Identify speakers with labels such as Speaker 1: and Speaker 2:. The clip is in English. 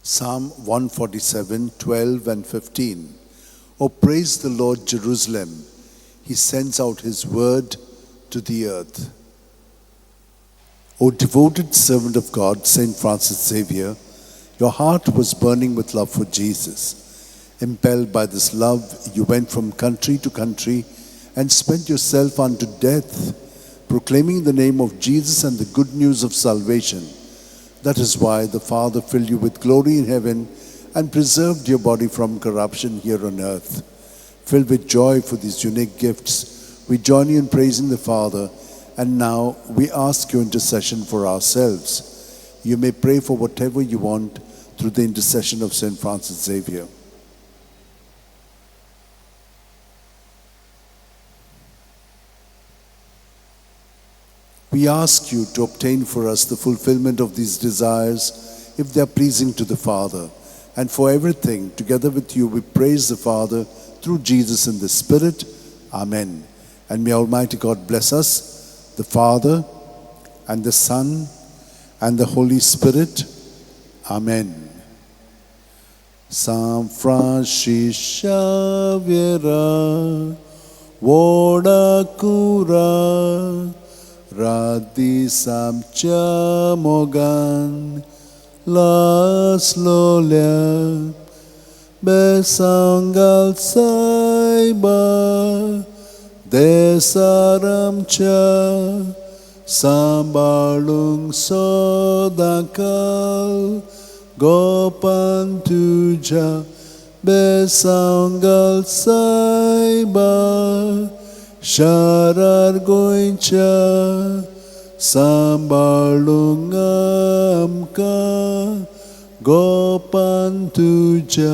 Speaker 1: Psalm 147, 12 and 15. Oh, praise the Lord, Jerusalem. He sends out his word to the earth. O devoted servant of God, Saint Francis Xavier, your heart was burning with love for Jesus. Impelled by this love, you went from country to country and spent yourself unto death, proclaiming the name of Jesus and the good news of salvation. That is why the Father filled you with glory in heaven and preserved your body from corruption here on earth. Filled with joy for these unique gifts, we join you in praising the Father, and now we ask your intercession for ourselves. You may pray for whatever you want through the intercession of Saint Francis Xavier. We ask you to obtain for us the fulfillment of these desires, if they are pleasing to the Father. And for everything, together with you, we praise the Father through Jesus in the Spirit. Amen. And may Almighty God bless us, the Father, and the Son, and the Holy Spirit. Amen. San Francis Xavier, Voda Cura, Radi Samcha Mogan, Las Lolia, Besangal Saiba, Desaramcha, Sambalung Sodakal, Gopan Tuja, Besangal Saiba, Sharar Goincha, Sambalungamka, Gopan Tuja.